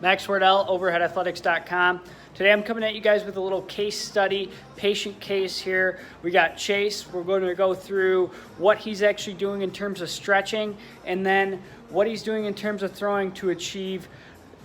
Max Wardell, overheadathletics.com. Today I'm coming at you guys with a little case study, patient case here. We got Chase. We're going to go through what he's actually doing in terms of stretching and then what he's doing in terms of throwing to achieve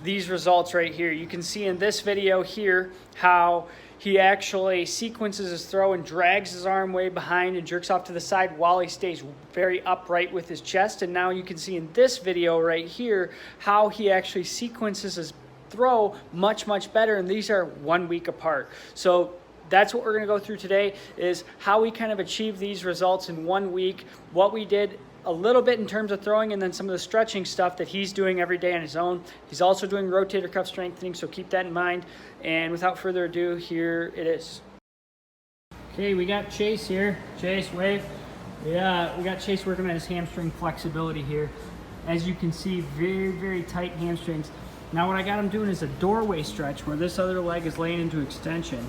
these results right here. You can see in this video here how he actually sequences his throw and drags his arm way behind and jerks off to the side while he stays very upright with his chest. And now you can see in this video right here how he actually sequences his throw much better, and these are 1 week apart. So that's what we're going to go through today, is how we kind of achieve these results in 1 week, what we did a little bit in terms of throwing, and then some of the stretching stuff that he's doing every day on his own. He's also doing rotator cuff strengthening, so keep that in mind. And without further ado, here it is. Okay, we got Chase here. Chase, wave. Yeah, we got Chase working on his hamstring flexibility here. As you can see, very tight hamstrings. Now what I got him doing is a doorway stretch where this other leg is laying into extension,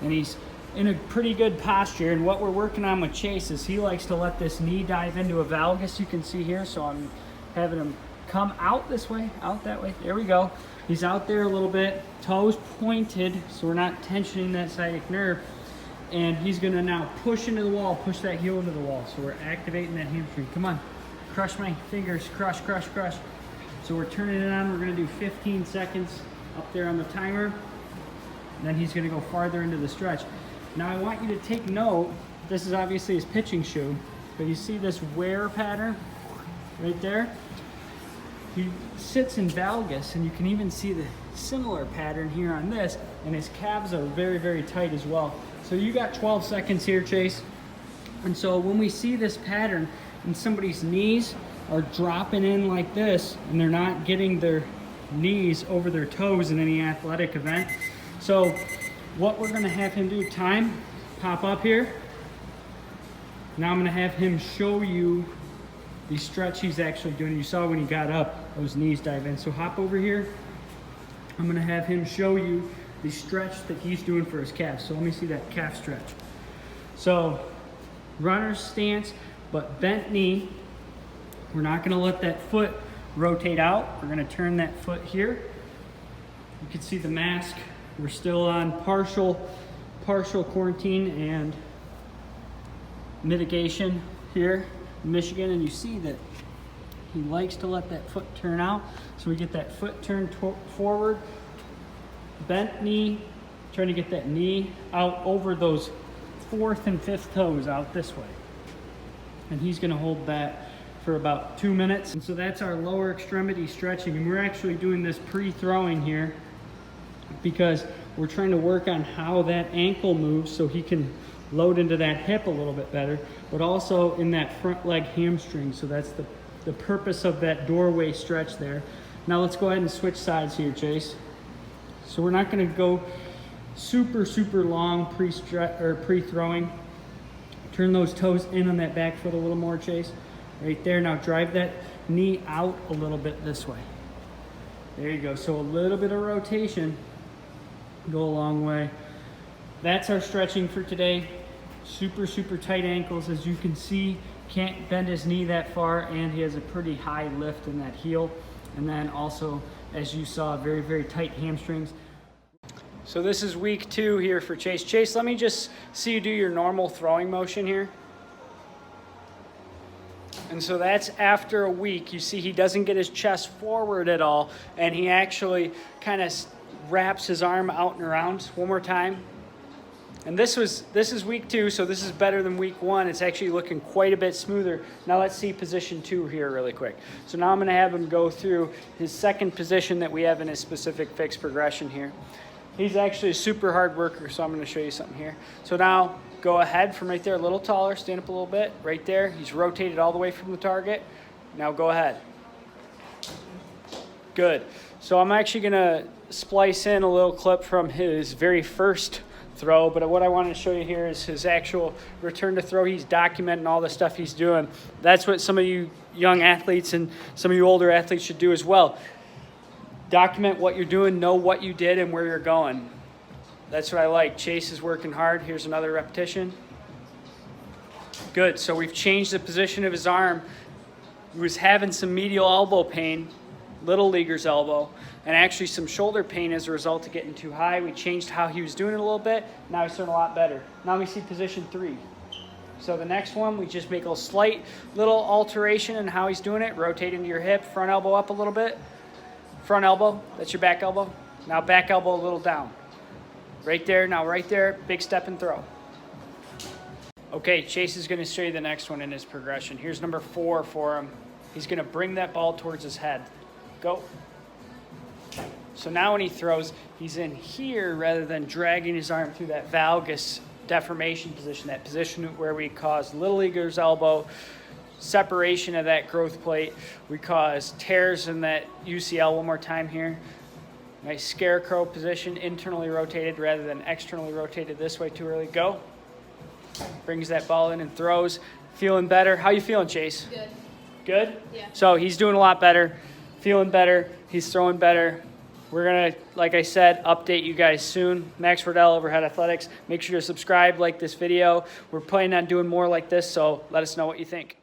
and he's in a pretty good posture. And what we're working on with Chase is he likes to let this knee dive into a valgus, you can see here. So I'm having him come out this way, out that way. There we go. He's out there a little bit, toes pointed, so we're not tensioning that sciatic nerve. And he's gonna now push into the wall, push that heel into the wall. So we're activating that hamstring. Come on, crush my fingers, crush. So we're turning it on. We're gonna do 15 seconds up there on the timer. And then he's gonna go farther into the stretch. Now I want you to take note, this is obviously his pitching shoe, but you see this wear pattern right there? He sits in valgus, and you can even see the similar pattern here on this, and his calves are very tight as well. So you got 12 seconds here, Chase. And so when we see this pattern and somebody's knees are dropping in like this, and they're not getting their knees over their toes in any athletic event. So what we're gonna have him do, time, pop up here. Now I'm gonna have him show you the stretch he's actually doing. You saw when he got up, those knees dive in. So hop over here. I'm gonna have him show you the stretch that he's doing for his calves. So let me see that calf stretch. So runner's stance, but bent knee. We're not gonna let that foot rotate out. We're gonna turn that foot here. You can see the mask. We're still on partial quarantine and mitigation here in Michigan, and you see that he likes to let that foot turn out. So we get that foot turned forward, bent knee, trying to get that knee out over those 4th and 5th toes out this way. And he's gonna hold that for about 2 minutes. And so that's our lower extremity stretching, and we're actually doing this pre-throwing here because we're trying to work on how that ankle moves so he can load into that hip a little bit better, but also in that front leg hamstring. So that's the purpose of that doorway stretch there. Now let's go ahead and switch sides here, Chase. So we're not gonna go super long pre-throwing. Turn those toes in on that back foot a little more, Chase. Right there. Now drive that knee out a little bit this way. There you go. So a little bit of rotation, go a long way. That's our stretching for today. Super tight ankles, as you can see. Can't bend his knee that far, and he has a pretty high lift in that heel. And then also, as you saw, very tight hamstrings. So this is week 2 here for Chase. Chase, let me just see you do your normal throwing motion here. And so that's after a week. You see he doesn't get his chest forward at all, and he actually kind of wraps his arm out and around. One more time. And this is week 2, so this is better than week 1. It's actually looking quite a bit smoother. Now let's see position 2 here really quick. So now I'm gonna have him go through his second position that we have in his specific fixed progression here. He's actually a super hard worker, so I'm gonna show you something here. So now go ahead from right there, a little taller, stand up a little bit, right there. He's rotated all the way from the target. Now go ahead. Good. So I'm actually gonna splice in a little clip from his very first throw, but what I want to show you here is his actual return to throw. He's documenting all the stuff he's doing. That's what some of you young athletes and some of you older athletes should do as well. Document what you're doing, know what you did and where you're going. That's what I like. Chase is working hard. Here's another repetition. Good. So we've changed the position of his arm. He was having some medial elbow pain. little leaguer's elbow, and actually some shoulder pain as a result of getting too high. We changed how he was doing it a little bit. Now he's doing a lot better. Now we see position 3. So the next one, we just make a slight little alteration in how he's doing it. Rotate into your hip, front elbow up a little bit. Front elbow, that's your back elbow. Now back elbow a little down. Right there, now right there, big step and throw. Okay, Chase is gonna show you the next one in his progression. Here's number 4 for him. He's gonna bring that ball towards his head. Go. So now when he throws, he's in here rather than dragging his arm through that valgus deformation position, that position where we cause little leaguer's elbow, separation of that growth plate. We cause tears in that UCL. One more time here. Nice scarecrow position, internally rotated rather than externally rotated this way too early. Go. Brings that ball in and throws. Feeling better. How you feeling, Chase? Good. Good? Yeah. So he's doing a lot better, feeling better, he's throwing better. We're going to, like I said, update you guys soon. Max Friedel, Overhead Athletics. Make sure to subscribe, like this video. We're planning on doing more like this, so let us know what you think.